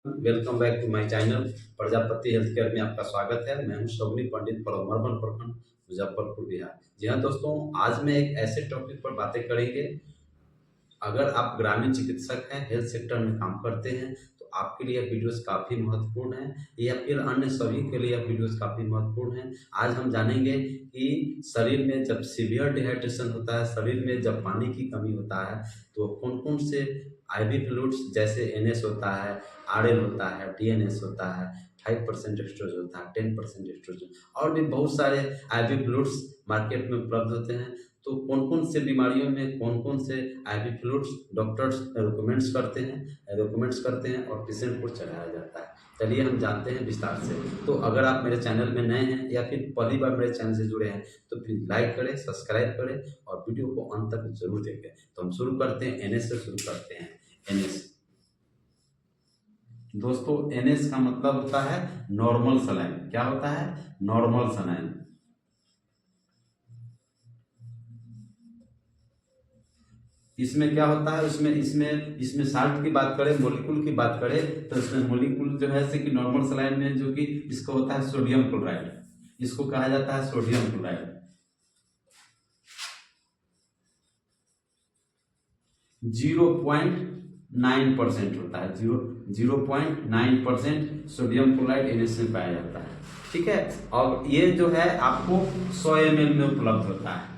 Welcome back to my channel Prajapati health care में आपका स्वागत है। मैं हूं शौनी पंडित परमरबन प्रखंड मुजफ्फरपुर बिहार। जी हाँ दोस्तों, आज मैं एक ऐसे टॉपिक पर बातें करेंगे। अगर आप ग्रामीण चिकित्सक हैं, हेल्थ सेक्टर में काम करते हैं, तो आपके लिए वीडियोस काफ़ी महत्वपूर्ण है या फिर अन्य सभी के लिए वीडियोस काफ़ी महत्वपूर्ण है। आज हम जानेंगे कि शरीर में जब सीवियर डिहाइड्रेशन होता है, शरीर में जब पानी की कमी होता है, तो कौन कौन से आईवी फ्लूइड्स जैसे एनएस होता है, आरएल होता है, डीएनएस होता है, 5% एक्सट्रोज होता है, 10% एक्सट्रोज और भी बहुत सारे आईवी फ्लूइड्स मार्केट में उपलब्ध होते हैं। तो कौन कौन से बीमारियों में कौन कौन से आईवी फ्लूइड्स डॉक्टर्स रिकमेंड्स करते हैं और पेशेंट को चढ़ाया जाता है। चलिए हम जानते हैं विस्तार से। तो अगर आप मेरे चैनल में नए हैं या फिर पहली बार मेरे चैनल से जुड़े हैं, तो प्लीज़ लाइक करें, सब्सक्राइब करें और वीडियो को अंत तक जरूर देखें। तो हम शुरू करते हैं, एनएस से शुरू करते हैं। एनएस दोस्तों, एनएस का मतलब होता है नॉर्मल सलाइन। क्या होता है? Normal saline. इसमें क्या होता है, उसमें इसमें इसमें साल्ट की बात करें, मोलिकुल की बात करें, तो इसमें मोलिकुल जो है कि नॉर्मल सलाइन में जो कि इसको होता है सोडियम क्लोराइड, इसको कहा जाता है सोडियम क्लोराइड। 0.9% होता है, 0.9% सोडियम क्लोराइड एनएस में पाया जाता है। ठीक है, और ये जो है आपको 100 ml में उपलब्ध होता है।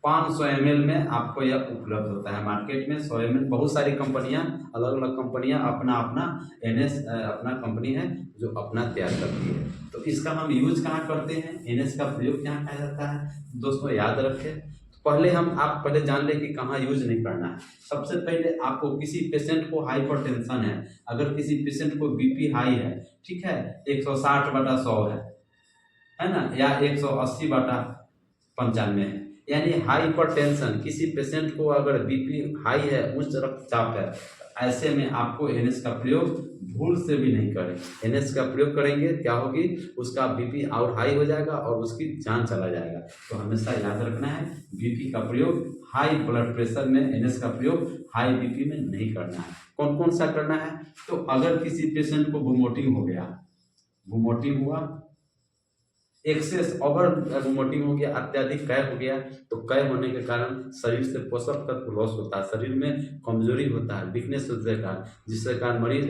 500 ml में आपको यह उपलब्ध होता है मार्केट में। 100 ml बहुत सारी कंपनियां, अलग अलग कंपनियां अपना अपना एनएस अपना कंपनी है जो अपना तैयार करती है। तो इसका हम यूज कहाँ करते हैं, एनएस का प्रयोग कहाँ किया जाता है, दोस्तों याद रखें। आप पहले जान लें कि कहाँ यूज नहीं करना है। सबसे पहले आपको किसी पेशेंट को हाइपरटेंशन है, अगर किसी पेशेंट को बीपी हाई है, ठीक है, 160/100 है ना, या 180/95 है, यानी हाइपरटेंशन, किसी पेशेंट को अगर बीपी हाई है, उच्च रक्तचाप है, ऐसे में आपको एनएस का प्रयोग भूल से भी नहीं करें। एनएस का प्रयोग करेंगे क्या होगी, उसका बीपी और हाई हो जाएगा और उसकी जान चला जाएगा। तो हमेशा याद रखना है, बीपी का प्रयोग हाई ब्लड प्रेशर में, एनएस का प्रयोग हाई बीपी में नहीं करना है। कौन कौन सा करना है, तो अगर किसी पेशेंट को वोमिटिंग हो गया, वोमिटिंग हुआ, एक्सेस ओवर वोमिटिंग हो गया, अत्यधिक कै हो गया, तो कै होने के कारण शरीर से पोषक तत्व लॉस होता है, शरीर में कमजोरी होता है, वीकनेस होने के कारण, जिसके कारण मरीज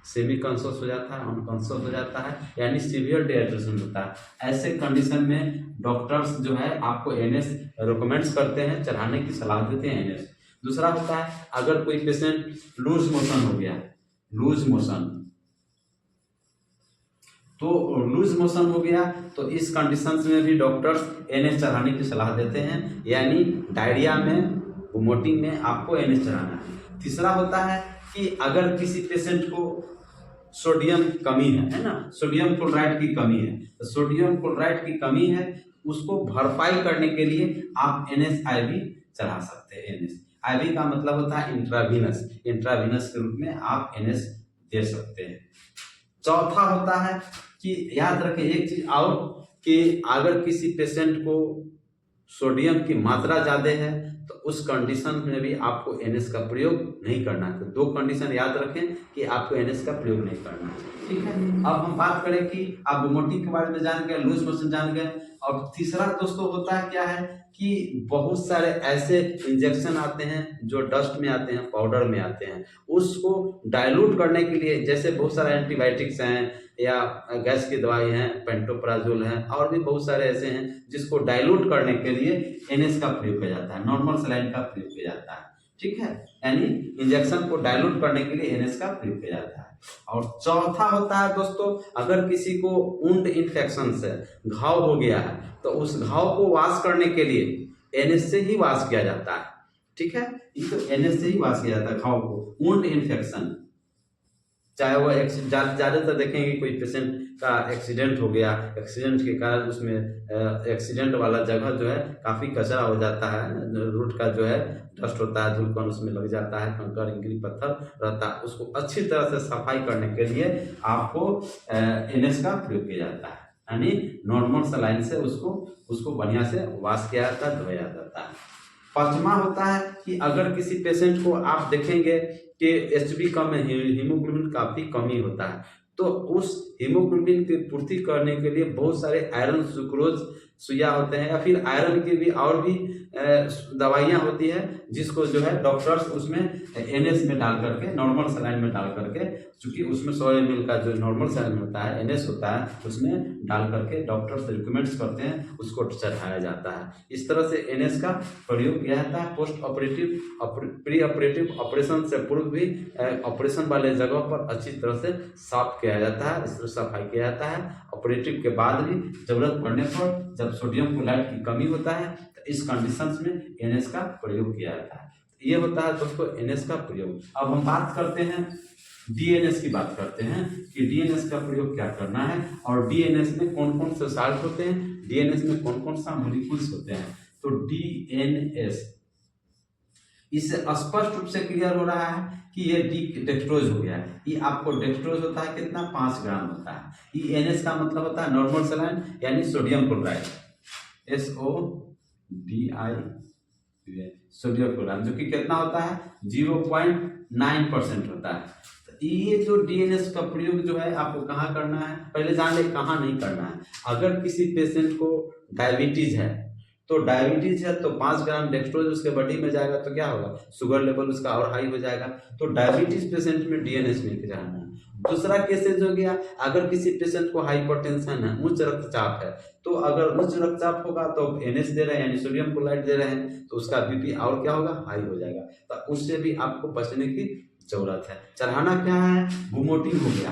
सेमी कॉन्शियस हो जाता है, अनकॉन्शियस हो जाता है, यानी सीवियर डिहाइड्रेशन होता है। ऐसे कंडीशन में डॉक्टर्स जो है आपको एनएस रिकमेंड्स करते हैं, चढ़ाने की सलाह देते हैं एनएस। दूसरा होता है, अगर कोई पेशेंट लूज मोशन हो गया, लूज मोशन, तो लूज मोशन हो गया, तो इस कंडीशंस में भी डॉक्टर्स एनएस चढ़ाने की सलाह देते हैं, यानी डायरिया में, वोमिटिंग में आपको एनएस चढ़ाना है। तीसरा होता है कि अगर किसी पेशेंट को सोडियम कमी है ना, सोडियम क्लोराइड की कमी है, तो सोडियम क्लोराइड की कमी है, उसको भरपाई करने के लिए आप एनएस आईवी चढ़ा सकते हैं। एनएस आईवी का मतलब होता है इंट्रावीनस, इंट्रावीनस के रूप में आप एनएस दे सकते हैं। चौथा होता है कि याद रखें एक चीज और, कि अगर किसी पेशेंट को सोडियम की मात्रा ज्यादा है, तो उस कंडीशन में भी आपको एनएस का प्रयोग नहीं करना है। तो 2 कंडीशन याद रखें कि आपको एनएस का प्रयोग नहीं करना है। ठीक है, अब हम बात करें कि आप वोमिटिंग के बारे में जान गए, लूज मोशन जान गए, और तीसरा दोस्तों होता है क्या है कि बहुत सारे ऐसे इंजेक्शन आते हैं जो डस्ट में आते हैं, पाउडर में आते हैं, उसको डाइल्यूट करने के लिए, जैसे बहुत सारे एंटीबायोटिक्स हैं या गैस की दवाई है, पेंटोप्राजोल है, और भी बहुत सारे ऐसे हैं जिसको डाइल्यूट करने के लिए एनएस का प्रयोग किया जाता है, नॉर्मल सलाइन का प्रयोग किया जाता है। ठीक है, यानी इंजेक्शन को डाइल्यूट करने के लिए एनएस का प्रयोग किया जाता है। और चौथा होता है दोस्तों, अगर किसी को वुंड इन्फेक्शन से घाव हो गया है, तो उस घाव को वाश करने के लिए एनएस से ही वाश किया जाता है। ठीक है, ये तो एनएस से ही वाश किया जाता है घाव को, वुंड इन्फेक्शन, चाहे वो ज्यादातर देखेंगे कोई पेशेंट का एक्सीडेंट हो गया, एक्सीडेंट के कारण उसमें एक्सीडेंट वाला जगह जो है काफी कचरा हो जाता है, रूट का जो है डस्ट होता है, धूलकण उसमें लग जाता है, कंकड़ इंगली पत्थर रहता है, उसको अच्छी तरह से सफाई करने के लिए आपको एनएस का प्रयोग किया जाता है, यानी नॉर्मल सलाइन से उसको बढ़िया से वॉश किया जाता है, धोया जाता है। पांचवा होता है कि अगर किसी पेशेंट को आप देखेंगे कि HB कम है, हीमोग्लोबिन काफ़ी कमी होता है, तो उस हीमोग्लोबिन की पूर्ति करने के लिए बहुत सारे आयरन सुक्रोज सुइया होते हैं, या फिर आयरन की भी और भी दवाइयाँ होती है, जिसको जो है डॉक्टर्स उसमें NS में डाल करके, नॉर्मल सलाइन में डाल करके, चूँकि उसमें 100 ml का जो नॉर्मल सलाइन होता है, NS होता है, उसमें डाल करके डॉक्टर्स रिकमेंड्स करते हैं, उसको चढ़ाया जाता है। इस तरह से NS का प्रयोग किया जाता है। Post operative, pre operative operation से पूर्व भी ऑपरेशन वाले जगह पर अच्छी तरह से साफ किया जाता है, इस तरह सफाई किया जाता है। ऑपरेटिव के बाद भी जरूरत पड़ने पर जब सोडियम क्लोराइड की कमी होता है, तो इस कंडीशंस में NS का प्रयोग किया जाता है। ये होता है दोस्तों NS का प्रयोग। अब हम बात करते हैं DNS की, बात करते हैं कि DNS का प्रयोग क्या करना है और DNS में कौन कौन से साल्ट होते हैं, DNS में कौन कौन सा मॉलिक्यूल्स होते हैं। तो DNS, इससे स्पष्ट रूप से क्लियर हो रहा है कि ये डेक्सट्रोज हो गया है। ये आपको डेक्सट्रोज होता है कितना, 5 ग्राम होता है। ये NS का मतलब होता है नॉर्मल सलाइन यानी sodium chloride, SODI, sodium chloride, जो कि कितना होता है 0.9% होता है। तो ये जो DNS का प्रयोग जो है आपको कहाँ करना है, पहले जान ले कहाँ नहीं करना है। अगर किसी पेशेंट को डायबिटीज है, तो डायबिटीज है तो 5 ग्राम डेक्सट्रोज उसके बॉडी में जाएगा तो क्या होगा, शुगर लेवल उसका और हाई हो जाएगा। तो डायबिटीज पेशेंट में DNS नहीं जाना है। दूसरा केसेज हो गया, अगर किसी पेशेंट को हाइपरटेंशन है, उच्च रक्तचाप है, तो अगर उच्च रक्तचाप होगा तो NS दे रहे हैं यानी सोडियम क्लोराइड दे रहे हैं, तो उसका BP और क्या होगा, हाई हो जाएगा। तो उससे भी आपको बचने की जरूरत है। चढ़ाना क्या है, वोमिटिंग हो गया,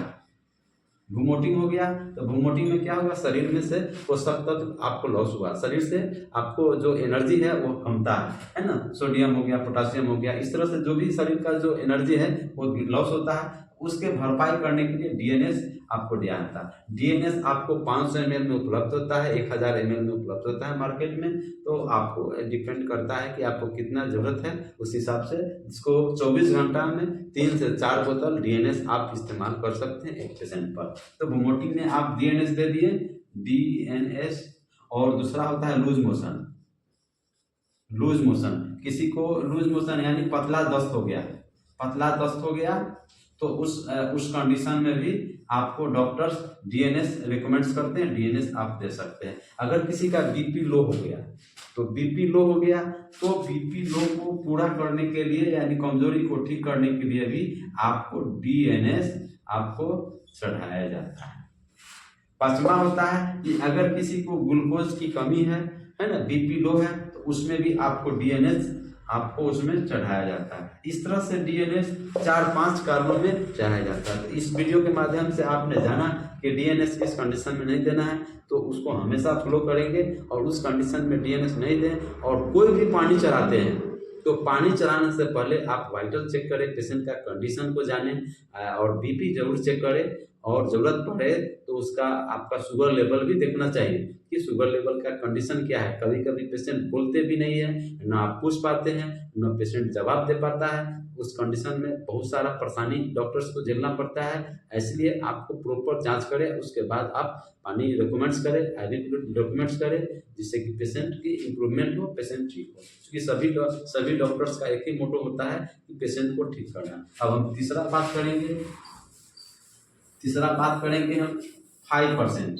वोमिटिंग हो गया तो वोमिटिंग में क्या होगा, शरीर में से पोषक तत्व आपको लॉस हुआ, शरीर से आपको जो एनर्जी है वो कमता है ना, सोडियम हो गया, पोटासियम हो गया, इस तरह से जो भी शरीर का जो एनर्जी है वो लॉस होता है। उसके भरपाई करने के लिए DNS आपको दिया जाता है। DNS आपको 500 ml में उपलब्ध होता है, 1000 ml में उपलब्ध होता है मार्केट में। तो आपको डिपेंड करता है कि आपको कितना जरूरत है, उस हिसाब से इसको 24 घंटा में 3 से 4 बोतल DNS आप इस्तेमाल कर सकते हैं एक पेशेंट पर। तो वोमिटिंग में आप DNS दे दिए, DNS। और दूसरा होता है लूज मोशन। लूज मोशन, किसी को लूज मोशन यानी पतला दस्त हो गया, पतला दस्त हो गया, तो उस कंडीशन में भी आपको डॉक्टर्स DNS रिकमेंड्स करते हैं, DNS आप दे सकते हैं। अगर किसी का BP लो हो गया, तो BP लो हो गया तो BP लो को पूरा करने के लिए यानी कमजोरी को ठीक करने के लिए भी आपको DNS आपको चढ़ाया जाता है। पांचवा होता है कि अगर किसी को ग्लूकोज की कमी है ना, BP लो है, तो उसमें भी आपको DNS आपको उसमें चढ़ाया जाता है। इस तरह से DNS 4-5 कारणों में चढ़ाया जाता है। तो इस वीडियो के माध्यम से आपने जाना कि DNS किस कंडीशन में नहीं देना है, तो उसको हमेशा फॉलो करेंगे और उस कंडीशन में DNS नहीं दें। और कोई भी पानी चढ़ाते हैं तो पानी चढ़ाने से पहले आप वाइटल चेक करें, पेशेंट का कंडीशन को जानें, और BP जरूर चेक करें, और जरूरत पड़े तो उसका आपका शुगर लेवल भी देखना चाहिए कि शुगर लेवल का कंडीशन क्या है। कभी कभी पेशेंट बोलते भी नहीं है, ना आप पूछ पाते हैं, ना पेशेंट जवाब दे पाता है। उस कंडीशन में बहुत सारा परेशानी डॉक्टर्स को झेलना पड़ता है। इसलिए आपको प्रॉपर जांच करें, उसके बाद आप पानी रिकमेंड्स करें, डॉक्यूमेंट्स करें, जिससे कि पेशेंट की इम्प्रूवमेंट हो, पेशेंट ठीक हो। क्योंकि सभी डॉक्टर्स का एक ही मोटो होता है कि पेशेंट को ठीक करना। अब हम तीसरा बात करेंगे हम 5%।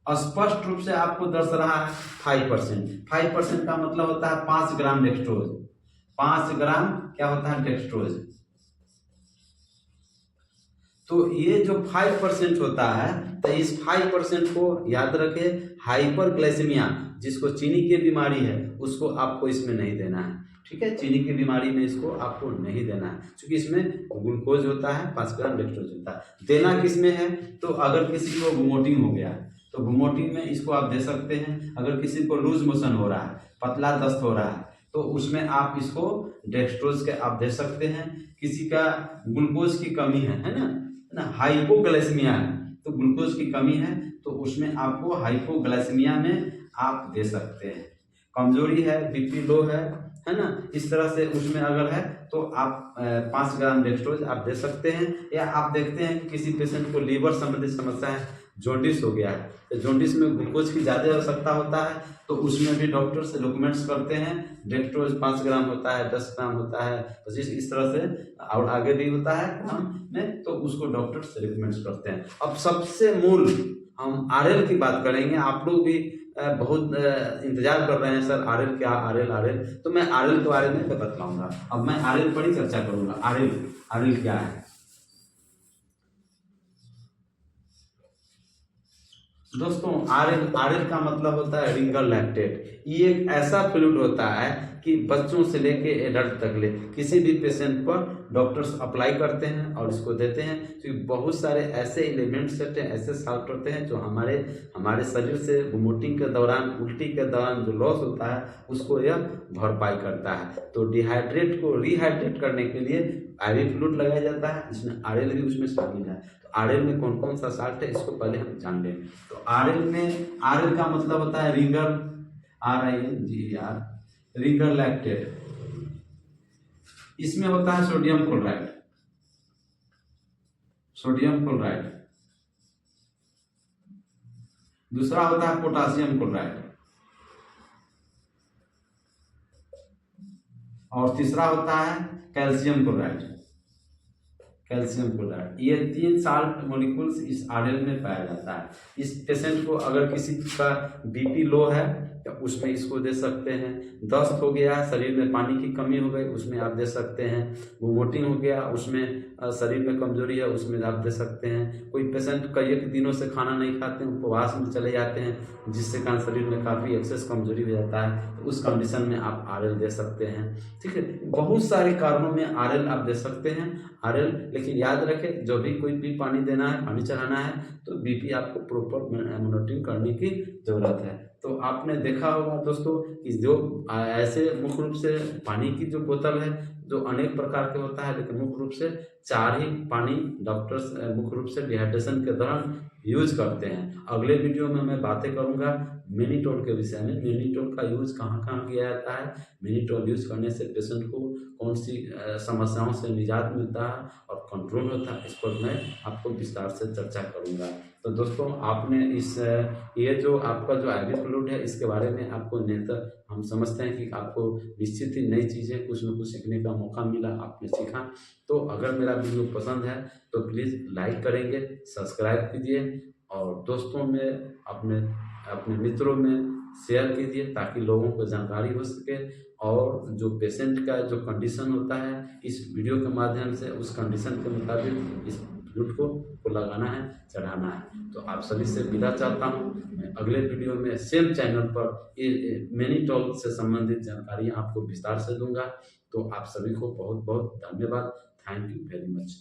स्पष्ट रूप से आपको दर्श रहा है 5% का मतलब होता है 5 ग्राम डेक्सट्रोज। 5 ग्राम क्या होता है, डेक्सट्रोज। तो ये जो 5% होता है, तो इस 5% को याद रखें, हाइपरग्लाइसेमिया जिसको चीनी की बीमारी है उसको आपको इसमें नहीं देना है। ठीक है, चीनी की बीमारी में इसको आपको नहीं देना है, क्योंकि इसमें ग्लूकोज होता है, 5 ग्राम डेक्सट्रोज होता है। देना किसमें है, तो अगर किसी को वोमिटिंग हो गया तो वोमिटिंग में इसको आप दे सकते हैं। अगर किसी को लूज मोशन हो रहा है, पतला दस्त हो रहा है, तो उसमें आप इसको डेक्सट्रोज के आप दे सकते हैं। किसी का ग्लूकोज की कमी है ना, हाइपोग्लाइसेमिया है, तो ग्लूकोज की कमी है तो उसमें आपको हाइपोग्लाइसेमिया में आप दे सकते हैं। कमजोरी है, BP लो है ना, इस तरह से उसमें अगर है तो आप 5 ग्राम डेक्सट्रोज आप दे सकते हैं। या आप देखते हैं कि किसी पेशेंट को लीवर संबंधित समस्या है, जॉन्डिस हो गया है, तो जॉन्डिस में ग्लूकोज की ज़्यादा आवश्यकता होता है, तो उसमें भी डॉक्टर्स रिकमेंड्स करते हैं डेक्स्ट्रोज 5 ग्राम होता है, 10 ग्राम होता है, 25 इस तरह से और आगे भी होता है ग्राम में, तो उसको डॉक्टर्स रिकमेंड्स करते हैं। अब सबसे मूल हम आरएल की बात करेंगे। आप लोग भी बहुत इंतजार कर रहे हैं सर आरएल क्या, आरएल, तो मैं आरएल के बारे में बतलाऊंगा। अब मैं आरएल पर ही चर्चा करूंगा। आरएल क्या है दोस्तों? आरएल का मतलब होता है रिंगर लैक्टेट। ये एक ऐसा फ्लूइड होता है कि बच्चों से लेके एडल्ट तक ले किसी भी पेशेंट पर डॉक्टर्स अप्लाई करते हैं और इसको देते हैं। तो बहुत सारे ऐसे एलिमेंट्स होते हैं, ऐसे साल्ट होते हैं जो हमारे शरीर से वोमिटिंग के दौरान, उल्टी के दौरान जो लॉस होता है उसको यह भरपाई करता है। तो डिहाइड्रेट को रिहाइड्रेट करने के लिए आईवी फ्लूइड लगाया जाता है, इसमें आरएल भी उसमें शामिल है। तो आरएल में कौन कौन सा साल्ट है इसको पहले हम जान लें। तो आरएल का मतलब होता है रिंगर, RINGER, रिंगर लैक्टेट। इसमें होता है सोडियम क्लोराइड। दूसरा होता है पोटासियम क्लोराइड, और तीसरा होता है कैल्शियम क्लोराइड। ये 3 साल्ट मॉलिक्यूल्स इस आरएल में पाया जाता है। इस पेशेंट को अगर किसी का बीपी लो है तो उसमें इसको दे सकते हैं। दस्त हो गया, शरीर में पानी की कमी हो गई, उसमें आप दे सकते हैं। वोमिटिंग हो गया, उसमें शरीर में कमजोरी है, उसमें आप दे सकते हैं। कोई पेशेंट कई दिनों से खाना नहीं खाते हैं, उपवास में चले जाते हैं, जिससे कारण शरीर में काफ़ी एक्सेस कमजोरी हो जाता है, तो उस कंडीशन में आप आरएल दे सकते हैं। ठीक है, बहुत सारे कारणों में आरएल आप दे सकते हैं। आरएल, लेकिन याद रखें जब भी कोई भी पानी देना है, पानी चढ़ाना है, तो बीपी आपको प्रॉपर मॉनिटरिंग करने की जरूरत है। तो आपने देखा होगा दोस्तों कि जो ऐसे मुख्य रूप से पानी की जो बोतल है जो अनेक प्रकार के होता है, लेकिन मुख्य रूप से 4 ही पानी डॉक्टर्स मुख्य रूप से डिहाइड्रेशन के दौरान यूज करते हैं। अगले वीडियो में मैं बातें करूंगा मिनीटोल के विषय में। मिनीटोल का यूज कहाँ कहाँ किया जाता है, मिनीटोल यूज करने से पेशेंट को कौन सी समस्याओं से निजात मिलता है और कंट्रोल होता है, इस पर मैं आपको विस्तार से चर्चा करूंगा। तो दोस्तों आपने ये जो आपका जो आईवी फ्लूइड है इसके बारे में आपको निरंतर हम समझते हैं कि आपको निश्चित ही नई चीज़ें कुछ न कुछ सीखने का मौका मिला, आपने सीखा। तो अगर मेरा वीडियो पसंद है तो प्लीज़ लाइक करेंगे, सब्सक्राइब कीजिए और दोस्तों में अपने मित्रों में शेयर कीजिए ताकि लोगों को जानकारी हो सके। और जो पेशेंट का जो कंडीशन होता है इस वीडियो के माध्यम से उस कंडीशन के मुताबिक इस फ्लूइड को लगाना है, चढ़ाना है। तो आप सभी से विदा चाहता हूँ। मैं अगले वीडियो में सेम चैनल पर मिनीटोल से संबंधित जानकारी आपको विस्तार से दूंगा। तो आप सभी को बहुत बहुत धन्यवाद। Thank you very much.